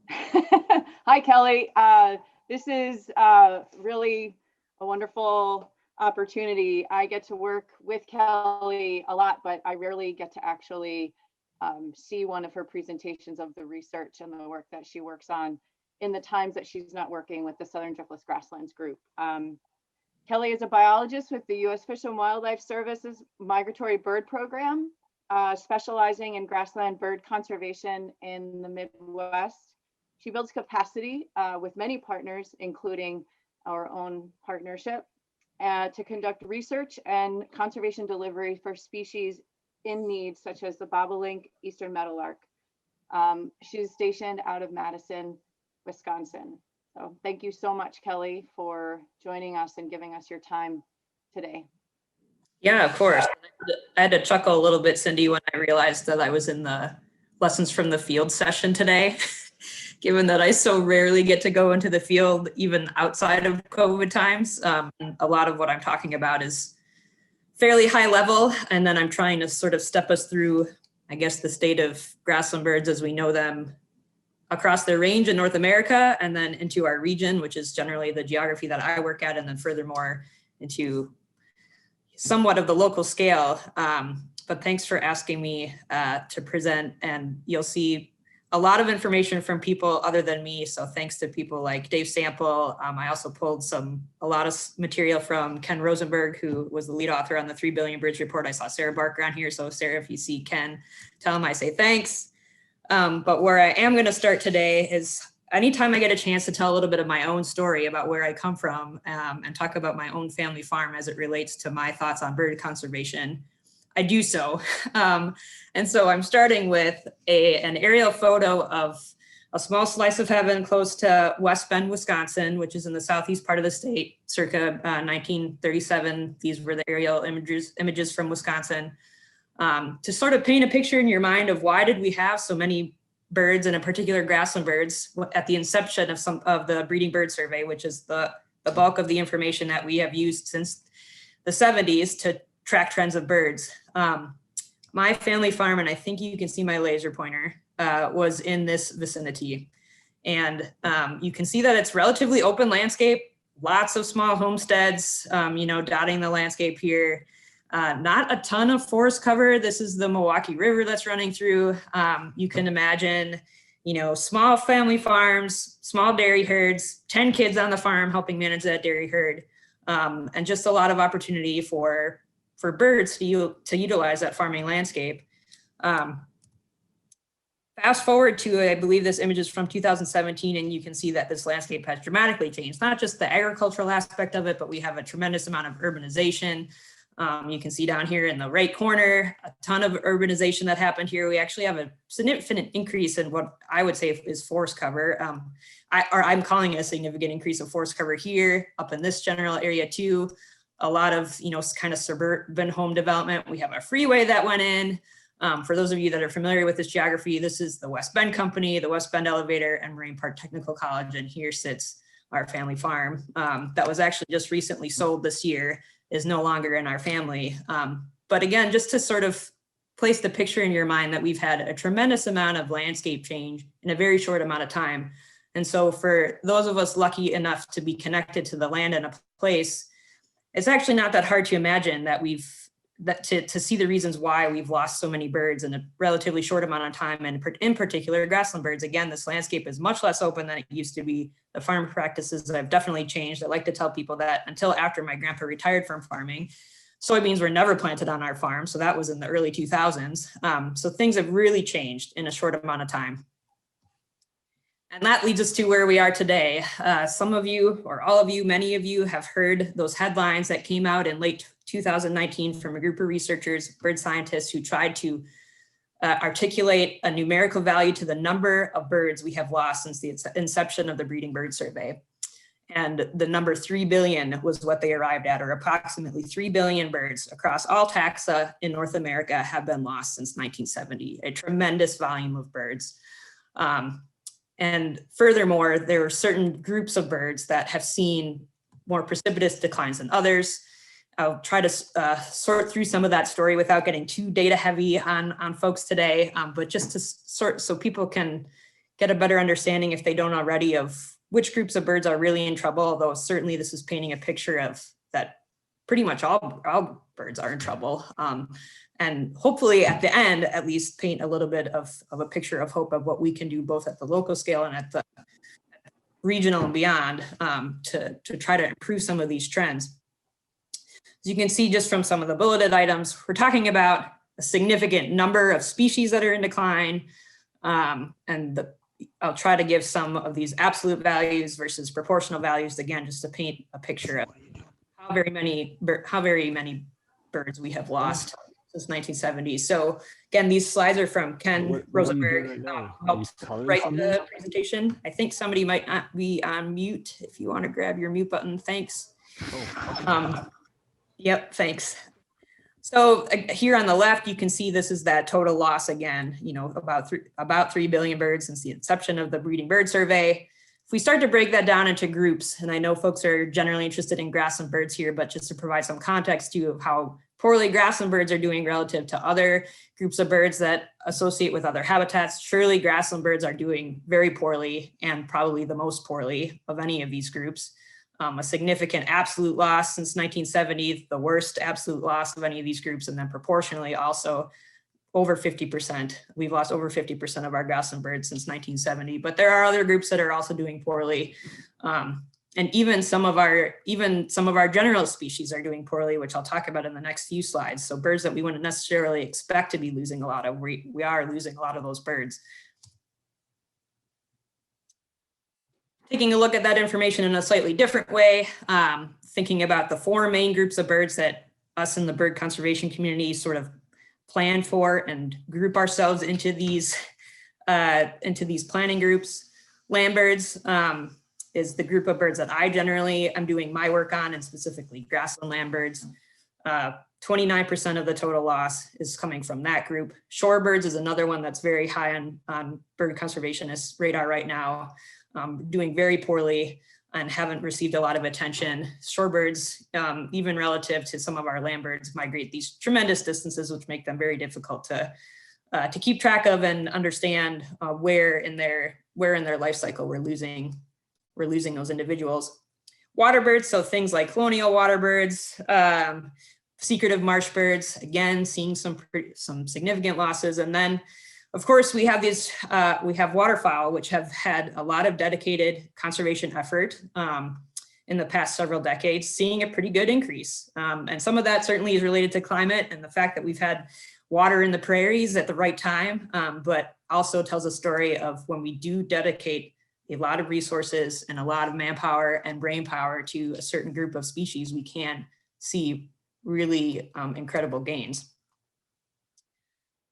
Hi, Kelly. This is really a wonderful opportunity. I get to work with Kelly a lot, but I rarely get to actually see one of her presentations of the research and the work that she works on in the times that she's not working with the Southern Driftless Grasslands group. Kelly is a biologist with the U.S. Fish and Wildlife Service's Migratory Bird Program, specializing in grassland bird conservation in the Midwest. She builds capacity with many partners, including our own partnership, to conduct research and conservation delivery for species in need, such as the bobolink Eastern Meadowlark. She's stationed out of Madison, Wisconsin. So thank you so much, Kelly, for joining us and giving us your time today. Yeah, of course. I had to chuckle a little bit, Cindy, when I realized that I was in the lessons from the field session today, given that I so rarely get to go into the field, even outside of COVID times. A lot of what I'm talking about is fairly high level, and then I'm trying to sort of step us through, I guess, the state of grassland birds as we know them across their range in North America, and then into our region, which is generally the geography that I work at, and then furthermore into somewhat of the local scale. But thanks for asking me to present, and you'll see a lot of information from people other than me. So thanks to people like Dave Sample. I also pulled a lot of material from Ken Rosenberg, who was the lead author on the 3 Billion Birds report. I saw Sarah Barker on here. So Sarah, if you see Ken, tell him I say thanks. But where I am going to start today is anytime I get a chance to tell a little bit of my own story about where I come from and talk about my own family farm as it relates to my thoughts on bird conservation, I do so. And so I'm starting with an aerial photo of a small slice of heaven close to West Bend, Wisconsin, which is in the southeast part of the state, circa 1937. These were the aerial images from Wisconsin. To sort of paint a picture in your mind of why did we have so many birds, and in particular grassland birds, at the inception of some of the breeding bird survey, which is the bulk of the information that we have used since the 70s to track trends of birds. My family farm, and I think you can see my laser pointer, was in this vicinity. And you can see that it's relatively open landscape, lots of small homesteads, dotting the landscape here. Not a ton of forest cover. This is the Milwaukee River that's running through. You can imagine, small family farms, small dairy herds, 10 kids on the farm helping manage that dairy herd, and just a lot of opportunity for birds to utilize that farming landscape. Fast forward to, I believe this image is from 2017, and you can see that this landscape has dramatically changed, not just the agricultural aspect of it, but we have a tremendous amount of urbanization. You can see down here in the right corner, a ton of urbanization that happened here. We actually have a significant increase in what I would say is forest cover. I'm calling it a significant increase of forest cover here, up in this general area too. A lot of, kind of suburban home development. We have a freeway that went in. For those of you that are familiar with this geography, this is the West Bend Company, the West Bend Elevator, and Marine Park Technical College. And here sits our family farm that was actually just recently sold this year, is no longer in our family. But again, just to sort of place the picture in your mind that we've had a tremendous amount of landscape change in a very short amount of time. And so for those of us lucky enough to be connected to the land and a place, it's actually not that hard to imagine that to see the reasons why we've lost so many birds in a relatively short amount of time, and in particular grassland birds. Again, this landscape is much less open than it used to be. The farm practices have definitely changed. I like to tell people that until after my grandpa retired from farming, soybeans were never planted on our farm. So that was in the early 2000s. So things have really changed in a short amount of time. And that leads us to where we are today. Some of you, or all of you, many of you have heard those headlines that came out in late 2019 from a group of researchers, bird scientists, who tried to articulate a numerical value to the number of birds we have lost since the inception of the breeding bird survey. And the number 3 billion was what they arrived at, or approximately 3 billion birds across all taxa in North America have been lost since 1970, a tremendous volume of birds. And furthermore, there are certain groups of birds that have seen more precipitous declines than others. I'll try to sort through some of that story without getting too data heavy on folks today, but just to sort so people can get a better understanding, if they don't already, of which groups of birds are really in trouble, although certainly this is painting a picture of that pretty much all birds are in trouble. And hopefully at the end, at least paint a little bit of a picture of hope of what we can do both at the local scale and at the regional and beyond, to try to improve some of these trends. As you can see just from some of the bulleted items, we're talking about a significant number of species that are in decline. I'll try to give some of these absolute values versus proportional values, again, just to paint a picture of how very many birds we have lost since 1970. So again, these slides are from Ken Rosenberg, who helped write the presentation. I think somebody might not be on mute. If you want to grab your mute button, thanks. Yep, thanks. So here on the left, you can see this is that total loss again, about 3 billion birds since the inception of the breeding bird survey. If we start to break that down into groups, and I know folks are generally interested in grassland birds here, but just to provide some context too of how poorly grassland birds are doing relative to other groups of birds that associate with other habitats, surely grassland birds are doing very poorly, and probably the most poorly of any of these groups. A significant absolute loss since 1970, the worst absolute loss of any of these groups, and then proportionally also over 50%. We've lost over 50% of our grassland birds since 1970, but there are other groups that are also doing poorly. And even some of our general species are doing poorly, which I'll talk about in the next few slides. So birds that we wouldn't necessarily expect to be losing a lot of, we are losing a lot of those birds. Taking a look at that information in a slightly different way, thinking about the 4 main groups of birds that us in the bird conservation community sort of plan for and group ourselves into these planning groups. Land birds is the group of birds that I generally am doing my work on, and specifically grassland land birds. 29% of the total loss is coming from that group. Shorebirds is another one that's very high on bird conservationists' radar right now. Doing very poorly and haven't received a lot of attention. Shorebirds, even relative to some of our land birds, migrate these tremendous distances, which make them very difficult to keep track of and understand where in their life cycle we're losing those individuals. Waterbirds, so things like colonial waterbirds, secretive marsh birds, again, seeing some significant losses. And then of course, we have waterfowl, which have had a lot of dedicated conservation effort in the past several decades, seeing a pretty good increase. And some of that certainly is related to climate and the fact that we've had water in the prairies at the right time, but also tells a story of when we do dedicate a lot of resources and a lot of manpower and brain power to a certain group of species, we can see really incredible gains.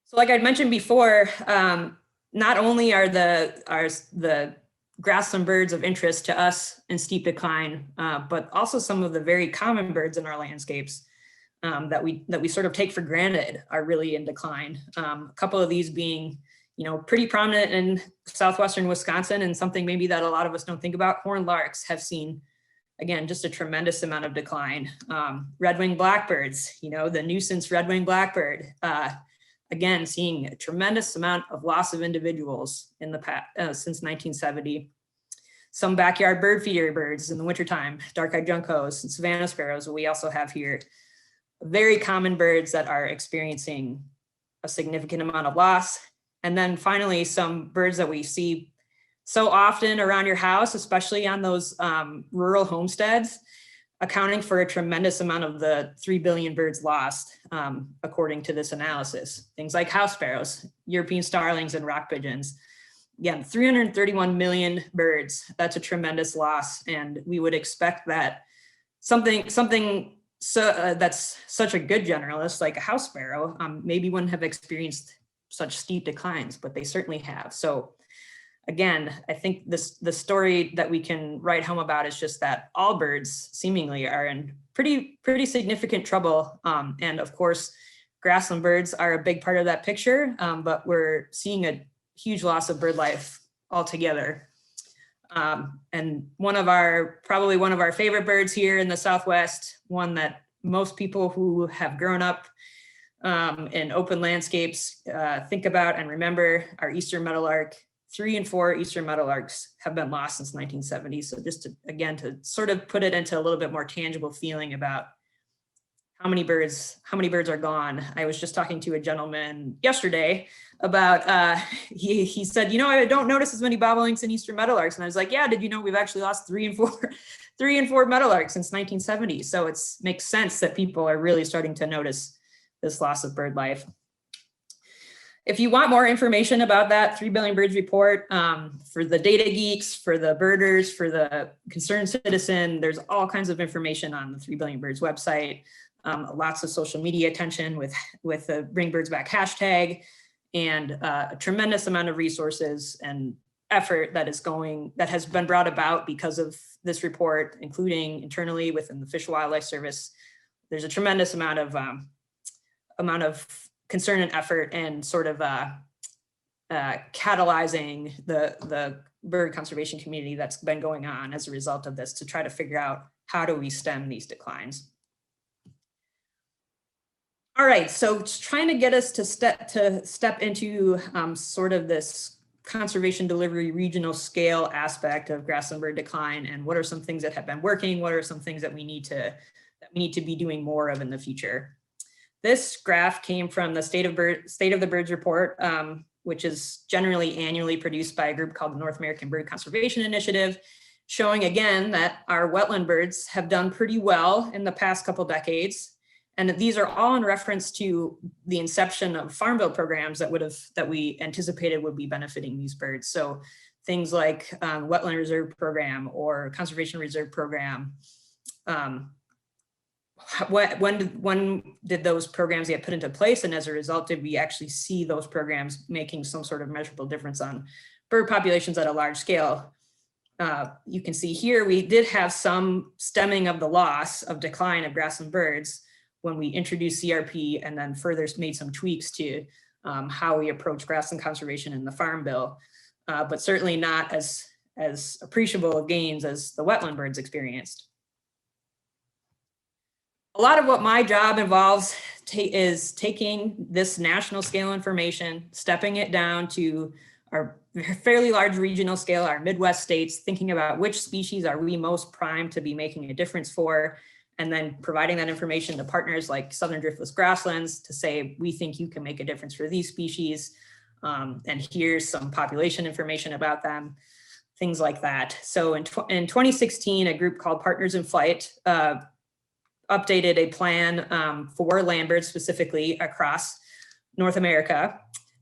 So like I'd mentioned before, not only are the grassland birds of interest to us in steep decline, but also some of the very common birds in our landscapes that we sort of take for granted are really in decline. A couple of these being, pretty prominent in southwestern Wisconsin, and something maybe that a lot of us don't think about. Horned larks have seen, again, just a tremendous amount of decline. Red-winged blackbirds, the nuisance red-winged blackbird, again, seeing a tremendous amount of loss of individuals in the past since 1970. Some backyard bird feeder birds in the wintertime, dark-eyed juncos and savanna sparrows. We also have here very common birds that are experiencing a significant amount of loss. And then finally, some birds that we see so often around your house, especially on those rural homesteads, accounting for a tremendous amount of the 3 billion birds lost, according to this analysis. Things like house sparrows, European starlings, and rock pigeons. Again, 331 million birds, that's a tremendous loss. And we would expect that something that's such a good generalist, like a house sparrow, maybe wouldn't have experienced such steep declines, but they certainly have. So again, I think the story that we can write home about is just that all birds seemingly are in pretty significant trouble. And of course, grassland birds are a big part of that picture, but we're seeing a huge loss of bird life altogether. And probably one of our favorite birds here in the Southwest, one that most people who have grown up in open landscapes think about and remember, our Eastern Meadowlark. 3 and 4 Eastern Meadowlarks have been lost since 1970. So just to, again, to sort of put it into a little bit more tangible feeling about how many birds are gone. I was just talking to a gentleman yesterday about, he said, you know, I don't notice as many bobolinks and Eastern Meadowlarks. And I was like, yeah, did you know we've actually lost 3 and 4 Meadowlarks since 1970. So it makes sense that people are really starting to notice this loss of bird life. If you want more information about that 3 Billion Birds report, for the data geeks, for the birders, for the concerned citizen, there's all kinds of information on the 3 Billion Birds website. Lots of social media attention with the Bring Birds Back hashtag, and a tremendous amount of resources and effort that has been brought about because of this report, including internally within the Fish and Wildlife Service. There's a tremendous amount of concern and effort and sort of catalyzing the bird conservation community that's been going on as a result of this to try to figure out how do we stem these declines. All right, so it's trying to get us to step into sort of this conservation delivery regional scale aspect of grassland bird decline, and what are some things that have been working, what are some things that we need to be doing more of in the future. This graph came from the State of the Birds report, which is generally annually produced by a group called the North American Bird Conservation Initiative, showing again that our wetland birds have done pretty well in the past couple decades. And these are all in reference to the inception of farm bill programs that we anticipated would be benefiting these birds. So things like wetland reserve program or conservation reserve program. When did those programs get put into place? And as a result, did we actually see those programs making some sort of measurable difference on bird populations at a large scale? You can see here, we did have some stemming of the loss of decline of grassland birds when we introduced CRP and then further made some tweaks to how we approach grassland conservation in the Farm Bill, but certainly not as appreciable of gains as the wetland birds experienced. A lot of what my job involves is taking this national scale information, stepping it down to our fairly large regional scale, our Midwest states, thinking about which species are we most primed to be making a difference for, and then providing that information to partners like Southern Driftless Grasslands to say, we think you can make a difference for these species, and here's some population information about them, things like that. So in 2016, a group called Partners in Flight updated a plan for land birds specifically across North America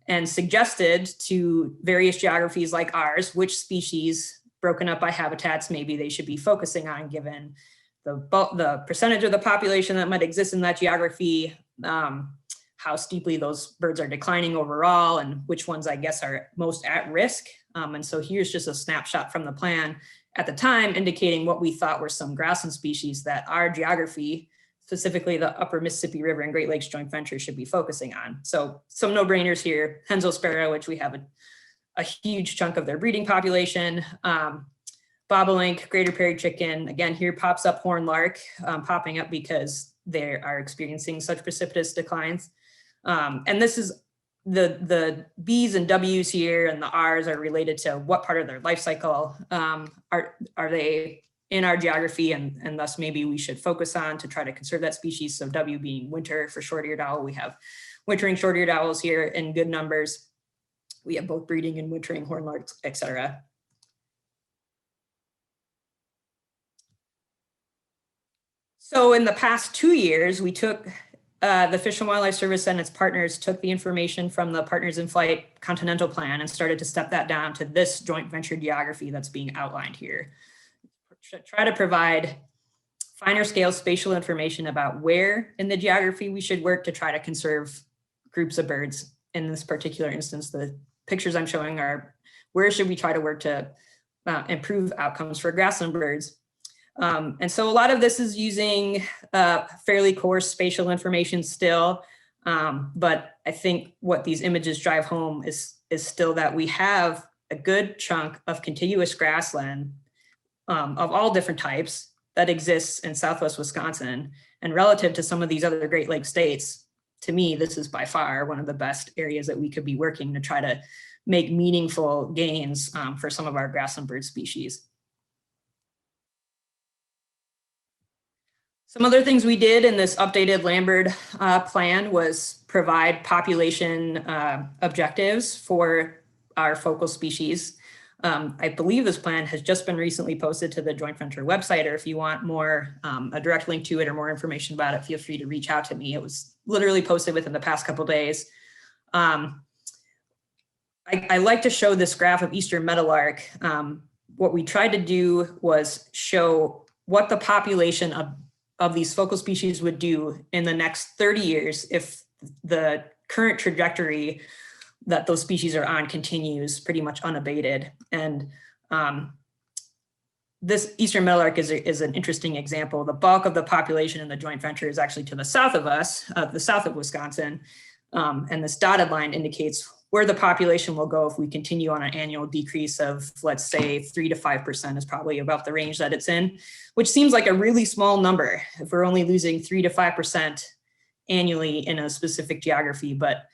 and suggested to various geographies like ours, which species broken up by habitats maybe they should be focusing on given the percentage of the population that might exist in that geography, how steeply those birds are declining overall, and which ones I guess are most at risk. And so here's just a snapshot from the plan at the time indicating what we thought were some grassland species that our geography, specifically the Upper Mississippi River and Great Lakes Joint Venture, should be focusing on. So some no-brainers here: Henzo sparrow, which we have a huge chunk of their breeding population, bobolink, greater prairie chicken. Again, here pops up horned lark, popping up because they are experiencing such precipitous declines. And this is the B's and W's here, and the R's are related to what part of their life cycle are they in our geography, and thus maybe we should focus on to try to conserve that species. So W being winter for short-eared owl. We have wintering short-eared owls here in good numbers. We have both breeding and wintering horned larks, et cetera. So in the past 2 years, we took the Fish and Wildlife Service and its partners took the information from the Partners in Flight Continental Plan and started to step that down to this joint venture geography that's being outlined here. Try to provide finer scale spatial information about where in the geography we should work to try to conserve groups of birds. In this particular instance, the pictures I'm showing are where should we try to work to improve outcomes for grassland birds. And so a lot of this is using fairly coarse spatial information still, but I think what these images drive home is still that we have a good chunk of contiguous grassland of all different types that exists in Southwest Wisconsin, and relative to some of these other Great Lakes states, to me, this is by far one of the best areas that we could be working to try to make meaningful gains for some of our grassland bird species. Some other things we did in this updated land bird plan was provide population objectives for our focal species. I believe this plan has just been recently posted to the joint venture website, or if you want more, a direct link to it or more information about it, feel free to reach out to me. It was literally posted within the past couple of days. I like to show this graph of Eastern Meadowlark. What we tried to do was show what the population of these focal species would do in the next 30 years if the current trajectory that those species are on continues pretty much unabated. And this Eastern Meadowlark is an interesting example. The bulk of the population in the joint venture is actually to the south of us, the south of Wisconsin. And this dotted line indicates where the population will go if we continue on an annual decrease of, let's say, 3 to 5% is probably about the range that it's in, which seems like a really small number if we're only losing 3 to 5% annually in a specific geography. But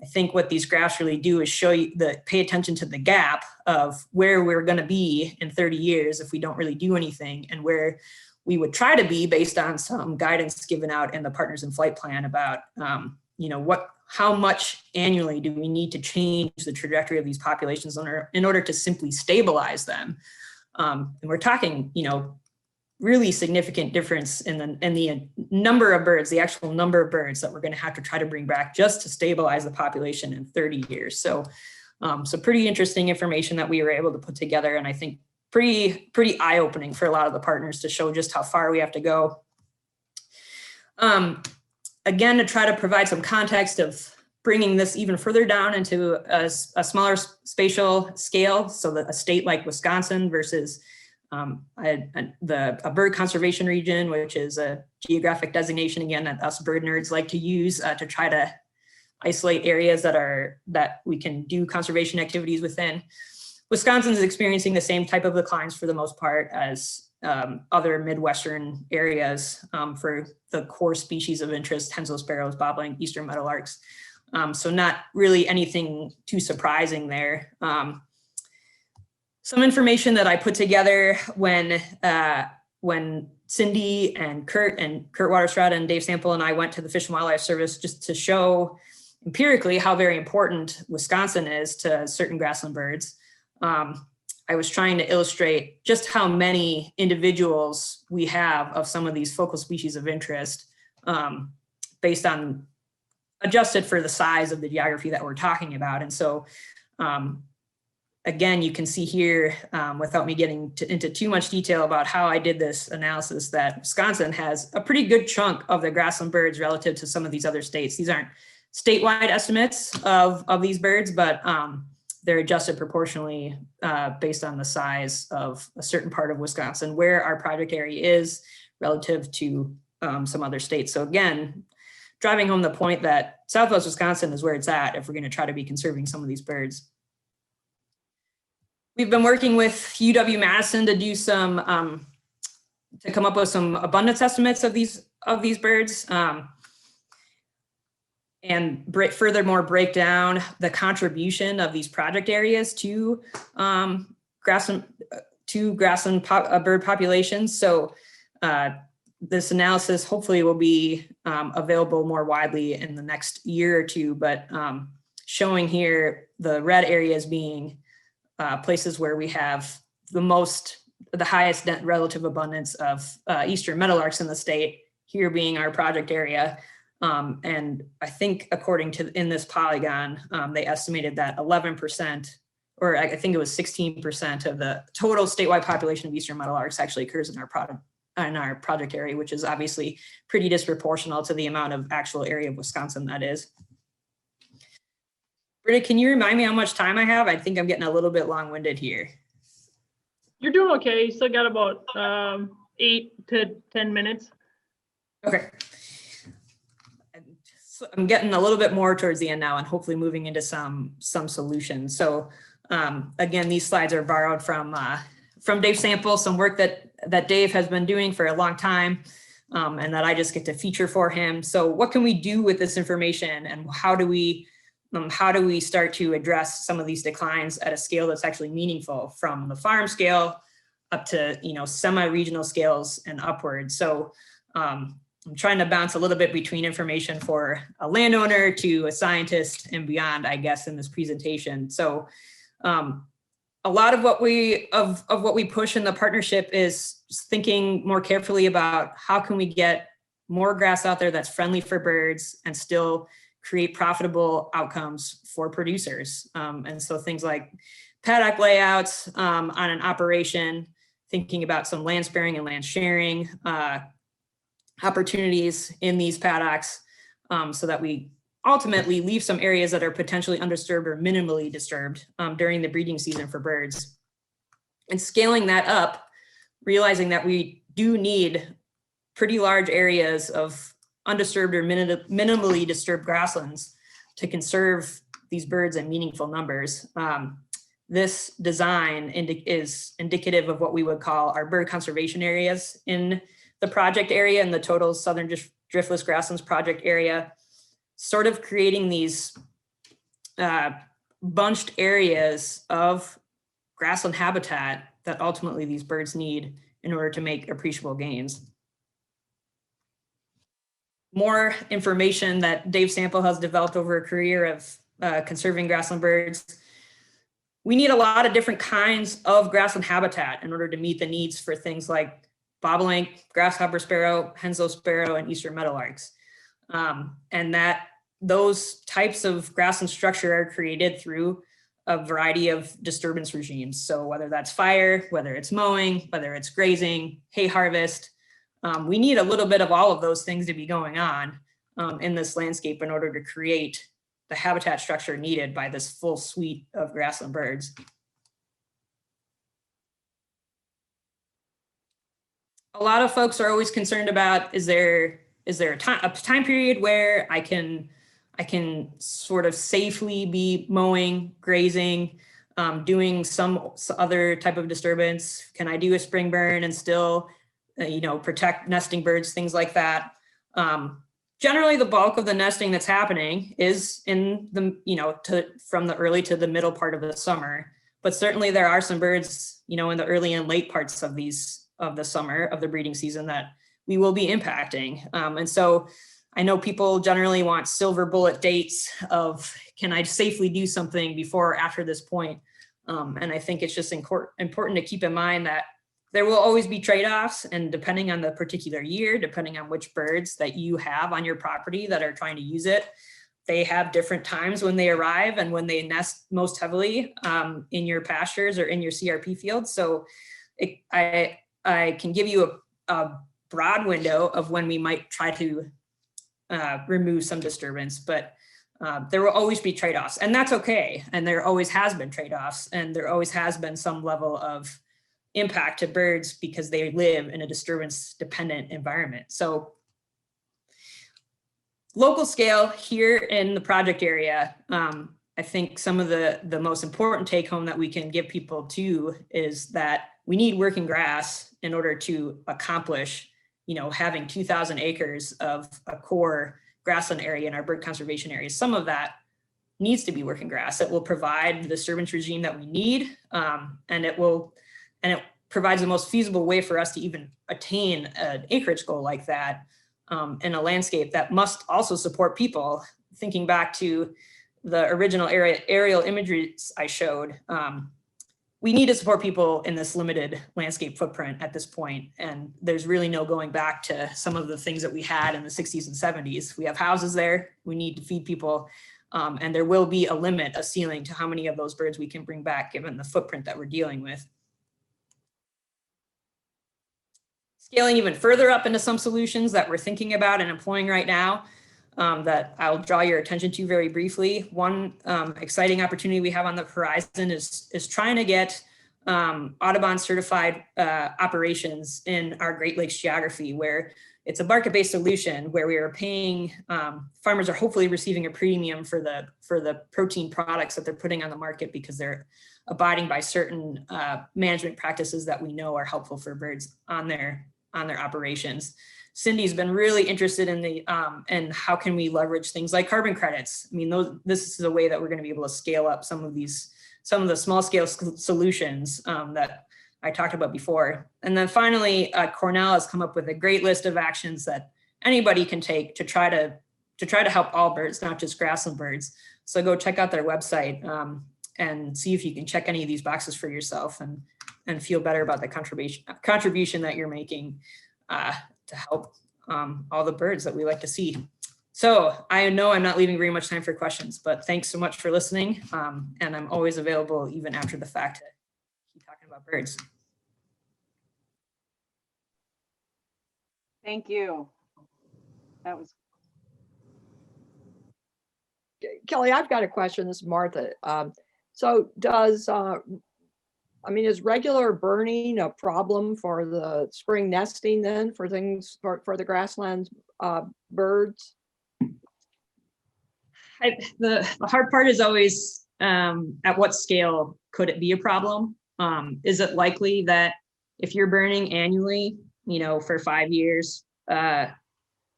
I think what these graphs really do is show you pay attention to the gap of where we're going to be in 30 years if we don't really do anything, and where we would try to be based on some guidance given out in the Partners in Flight plan about, how much annually do we need to change the trajectory of these populations in order to simply stabilize them. And we're talking, really significant difference in the number of birds, the actual number of birds that we're going to have to try to bring back just to stabilize the population in 30 years. So, pretty interesting information that we were able to put together, and I think pretty eye-opening for a lot of the partners to show just how far we have to go. Again, to try to provide some context of bringing this even further down into a smaller spatial scale, so that a state like Wisconsin versus a bird conservation region, which is a geographic designation, again, that us bird nerds like to use to try to isolate areas that we can do conservation activities within. Wisconsin is experiencing the same type of declines for the most part as other Midwestern areas for the core species of interest: Henslow sparrows, bobolink, Eastern meadowlarks. So not really anything too surprising there. Some information that I put together when Cindy and Kurt Waterstrada and Dave Sample and I went to the Fish and Wildlife Service just to show empirically how very important Wisconsin is to certain grassland birds. I was trying to illustrate just how many individuals we have of some of these focal species of interest based on adjusted for the size of the geography that we're talking about. And so, again, you can see here, without me getting into too much detail about how I did this analysis, that Wisconsin has a pretty good chunk of the grassland birds relative to some of these other states. These aren't statewide estimates of these birds, but they're adjusted proportionally based on the size of a certain part of Wisconsin, where our project area is relative to some other states. So again, driving home the point that Southwest Wisconsin is where it's at if we're going to try to be conserving some of these birds. We've been working with UW-Madison to do some, to come up with some abundance estimates of these birds, and furthermore break down the contribution of these project areas to grassland bird populations. So this analysis hopefully will be available more widely in the next year or two, but showing here the red areas being places where we have the highest net relative abundance of Eastern meadowlarks in the state, here being our project area. And I think according to in this polygon, they estimated that 11%, or I think it was 16% of the total statewide population of Eastern meadowlarks actually occurs in our project area, which is obviously pretty disproportional to the amount of actual area of Wisconsin that is. Britta, can you remind me how much time I have? I think I'm getting a little bit long-winded here. You're doing okay. You still got about 8 to 10 minutes. Okay. So I'm getting a little bit more towards the end now and hopefully moving into some solutions. So again, these slides are borrowed from Dave Sample, some work that Dave has been doing for a long time. and that I just get to feature for him. So what can we do with this information, and how do we start to address some of these declines at a scale that's actually meaningful, from the farm scale up to, semi-regional scales and upwards. So I'm trying to bounce a little bit between information for a landowner to a scientist and beyond, I guess, in this presentation. So a lot of what we push in the partnership is thinking more carefully about how can we get more grass out there that's friendly for birds and still create profitable outcomes for producers. And so things like paddock layouts on an operation, thinking about some land sparing and land sharing opportunities in these paddocks, so that we ultimately leave some areas that are potentially undisturbed or minimally disturbed during the breeding season for birds. And scaling that up, realizing that we do need pretty large areas of undisturbed or minimally disturbed grasslands to conserve these birds in meaningful numbers. This design is indicative of what we would call our bird conservation areas in the project area, and the total Southern Driftless Grasslands project area, sort of creating these bunched areas of grassland habitat that ultimately these birds need in order to make appreciable gains. More information that Dave Sample has developed over a career of conserving grassland birds. We need a lot of different kinds of grassland habitat in order to meet the needs for things like bobolink, grasshopper sparrow, Henslow sparrow, and Eastern Meadowlarks. And that those types of grassland structure are created through a variety of disturbance regimes. So whether that's fire, whether it's mowing, whether it's grazing, hay harvest, we need a little bit of all of those things to be going on in this landscape in order to create the habitat structure needed by this full suite of grassland birds. A lot of folks are always concerned about, is there a time period where I can sort of safely be mowing, grazing, doing some other type of disturbance? Can I do a spring burn and still, protect nesting birds, things like that? Generally, the bulk of the nesting that's happening is in the, from the early to the middle part of the summer. But certainly there are some birds, in the early and late parts of the summer of the breeding season that we will be impacting. And so I know people generally want silver bullet dates of, can I safely do something before or after this point? And I think it's just important to keep in mind that there will always be trade-offs, and depending on the particular year, depending on which birds that you have on your property that are trying to use it, they have different times when they arrive and when they nest most heavily in your pastures or in your CRP fields. So I can give you a broad window of when we might try to remove some disturbance, but there will always be trade-offs, and that's okay. And there always has been trade-offs, and there always has been some level of impact to birds because they live in a disturbance-dependent environment. So local scale here in the project area, I think some of the most important take home that we can give people too is that we need working grass in order to accomplish, having 2,000 acres of a core grassland area in our bird conservation areas. Some of that needs to be working grass. It will provide the disturbance regime that we need, and it provides the most feasible way for us to even attain an acreage goal like that in a landscape that must also support people. Thinking back to the original aerial imagery I showed, we need to support people in this limited landscape footprint at this point. And there's really no going back to some of the things that we had in the 60s and 70s. We have houses there, we need to feed people, and there will be a limit, a ceiling to how many of those birds we can bring back given the footprint that we're dealing with. Scaling even further up into some solutions that we're thinking about and employing right now, that I'll draw your attention to very briefly. One exciting opportunity we have on the horizon is trying to get Audubon certified operations in our Great Lakes geography, where it's a market-based solution where we are paying, farmers are hopefully receiving a premium for the protein products that they're putting on the market because they're abiding by certain management practices that we know are helpful for birds on their their operations. Cindy's been really interested in the and how can we leverage things like carbon credits. I mean, this is a way that we're going to be able to scale up some of the small scale solutions that I talked about before. And then finally, Cornell has come up with a great list of actions that anybody can take to try to help all birds, not just grassland birds. So go check out their website and see if you can check any of these boxes for yourself and feel better about the contribution that you're making to help all the birds that we like to see. So I know I'm not leaving very much time for questions, but thanks so much for listening. And I'm always available even after the fact to keep talking about birds. Thank you. That was Kelly, I've got a question. This is Martha. So does, is regular burning a problem for the spring nesting then for things for the grasslands birds? The hard part is always at what scale could it be a problem? Is it likely that if you're burning annually, for 5 years,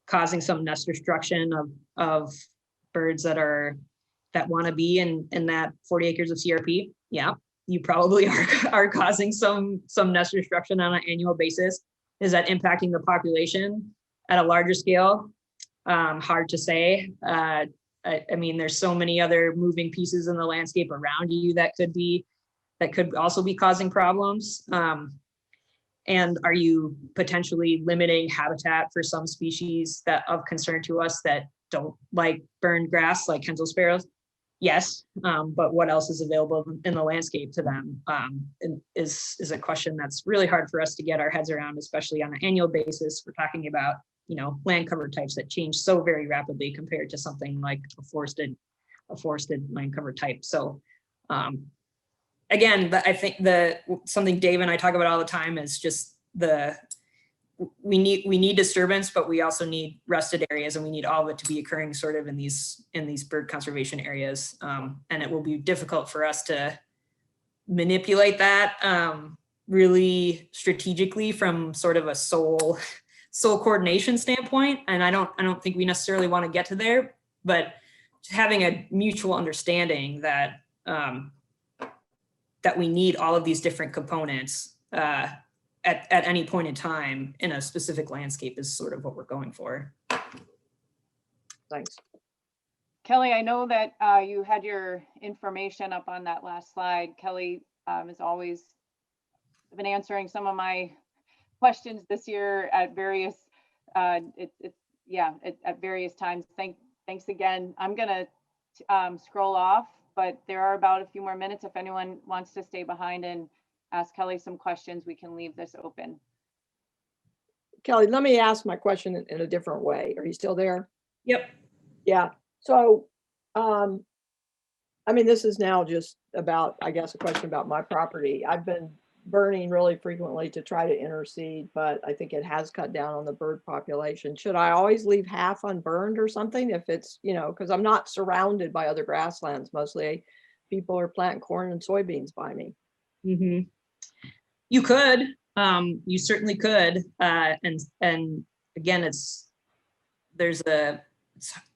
causing some nest destruction of birds that want to be in that 40 acres of CRP? Yeah, you probably are causing some nest destruction on an annual basis. Is that impacting the population at a larger scale? Hard to say. I mean, there's so many other moving pieces in the landscape around you that could also be causing problems. And are you potentially limiting habitat for some species that of concern to us that don't like burned grass, like Hensel sparrows? Yes, but what else is available in the landscape to them is a question that's really hard for us to get our heads around, especially on an annual basis. We're talking about land cover types that change so very rapidly compared to something like a forested land cover type. So again, I think something Dave and I talk about all the time is just we need disturbance, but we also need rested areas, and we need all of it to be occurring sort of in these bird conservation areas. And it will be difficult for us to manipulate that really strategically from sort of a soul coordination standpoint. And I don't think we necessarily want to get to there, but having a mutual understanding that that we need all of these different components at any point in time in a specific landscape is sort of what we're going for. Thanks. Kelly, I know that you had your information up on that last slide. Kelly has always been answering some of my questions this year at various at various times. Thanks again. I'm gonna scroll off, but there are about a few more minutes. If anyone wants to stay behind and ask Kelly some questions, we can leave this open. Kelly, let me ask my question in a different way. Are you still there? Yep. Yeah. So, this is now just about, I guess, a question about my property. I've been burning really frequently to try to interseed, but I think it has cut down on the bird population. Should I always leave half unburned or something if it's, because I'm not surrounded by other grasslands. Mostly people are planting corn and soybeans by me. Mm-hmm. You could, you certainly could. And again,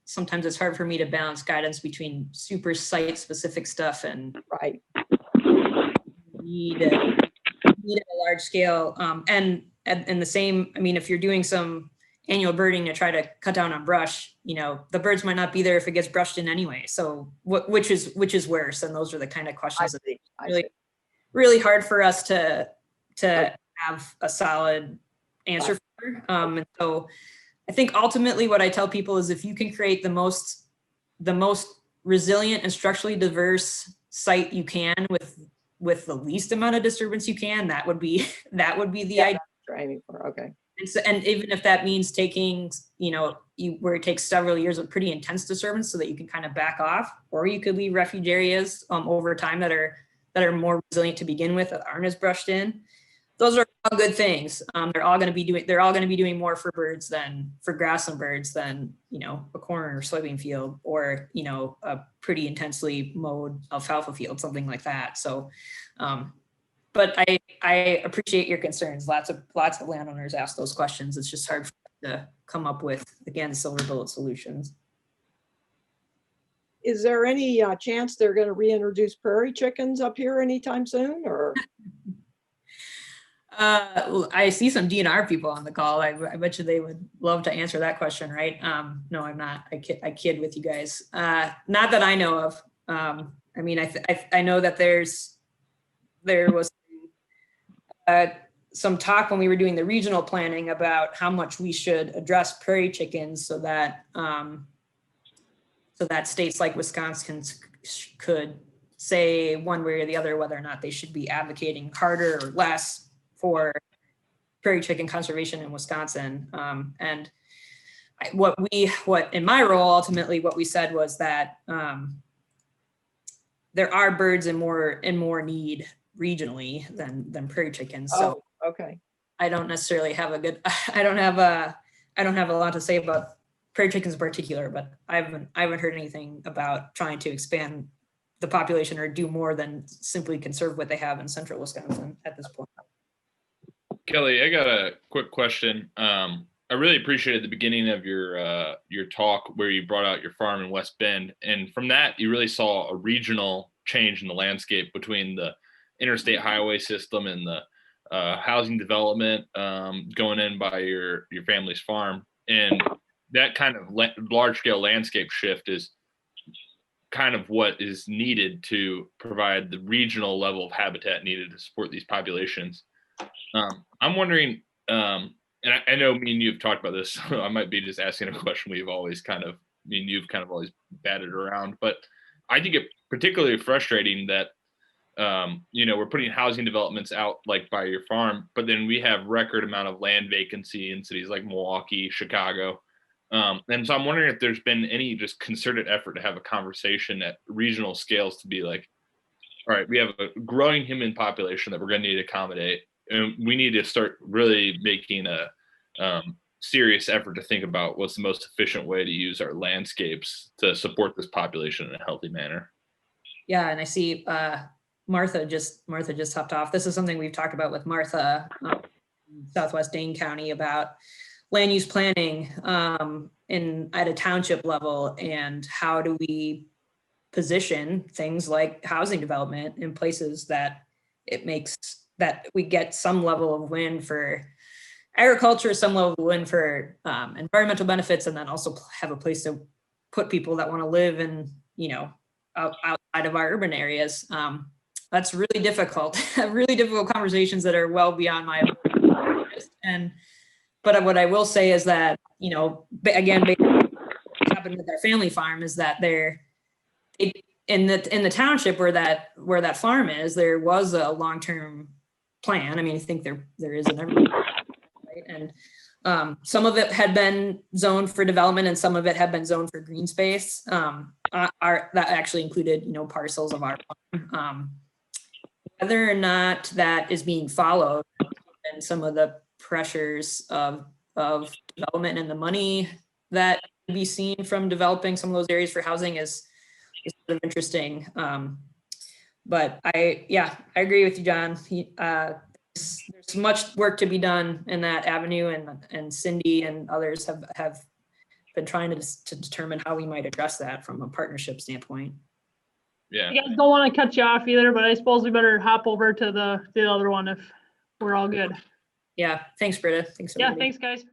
sometimes it's hard for me to balance guidance between super site specific stuff and right. Need a large scale. And the same, if you're doing some annual birding to try to cut down on brush, the birds might not be there if it gets brushed in anyway. So which is worse? And those are the kind of questions that really hard for us to have a solid answer for. And so I think ultimately what I tell people is if you can create the most resilient and structurally diverse site you can with the least amount of disturbance you can, that would be the idea. You're aiming for. Okay. And even if that means taking, where it takes several years of pretty intense disturbance so that you can kind of back off, or you could leave refuge areas over time that are more resilient to begin with, that aren't as brushed in. Those are all good things. They're all going to be doing more for birds than for grassland birds than, a corn or soybean field, or, a pretty intensely mowed alfalfa field, something like that. So, but but I appreciate your concerns. Lots of landowners ask those questions. It's just hard to come up with, again, silver bullet solutions. Is there any chance they're going to reintroduce prairie chickens up here anytime soon, or? I see some DNR people on the call. I bet you they would love to answer that question, right? No, I'm not. I kid with you guys. Not that I know of. I mean, I know that there was some talk when we were doing the regional planning about how much we should address prairie chickens so that states like Wisconsin could say one way or the other whether or not they should be advocating harder or less for prairie chicken conservation in Wisconsin. And what in my role, ultimately, what we said was that there are birds in more need regionally than prairie chickens. So Okay. I don't necessarily have I don't have a lot to say about prairie chickens in particular, but I haven't heard anything about trying to expand the population or do more than simply conserve what they have in central Wisconsin at this point. Kelly, I got a quick question. I really appreciated the beginning of your talk where you brought out your farm in West Bend, and from that you really saw a regional change in the landscape between the interstate highway system and the housing development going in by your family's farm, and that kind of large scale landscape shift is kind of what is needed to provide the regional level of habitat needed to support these populations. I'm wondering, and I know me and you've talked about this, so I might be just asking a question we've always you've kind of always batted around, but I think it particularly frustrating that, we're putting housing developments out like by your farm, but then we have record amount of land vacancy in cities like Milwaukee, Chicago. And so I'm wondering if there's been any just concerted effort to have a conversation at regional scales to be like, all right, we have a growing human population that we're going to need to accommodate. And we need to start really making a serious effort to think about what's the most efficient way to use our landscapes to support this population in a healthy manner. Yeah, and I see Martha just hopped off. This is something we've talked about with Martha, Southwest Dane County, about land use planning at a township level, and how do we position things like housing development in places that we get some level of win for agriculture, some level of win for environmental benefits, and then also have a place to put people that want to live in, outside of our urban areas. That's really difficult, really difficult conversations that are well beyond my interest. But what I will say is that, again, what happened with our family farm is that in the township where that farm is, there was a long-term plan. I mean, I think there is in every, right? And some of it had been zoned for development and some of it had been zoned for green space. That actually included, parcels of our farm. Whether or not that is being followed, and some of the pressures of development and the money that can be seen from developing some of those areas for housing is sort of interesting. But I agree with you, John. There's much work to be done in that avenue, and Cindy and others have been trying to determine how we might address that from a partnership standpoint. Yeah. I guys don't want to cut you off either, but I suppose we better hop over to the other one if we're all good. Yeah. Thanks, Britta. Thanks, everybody. Yeah, thanks, guys.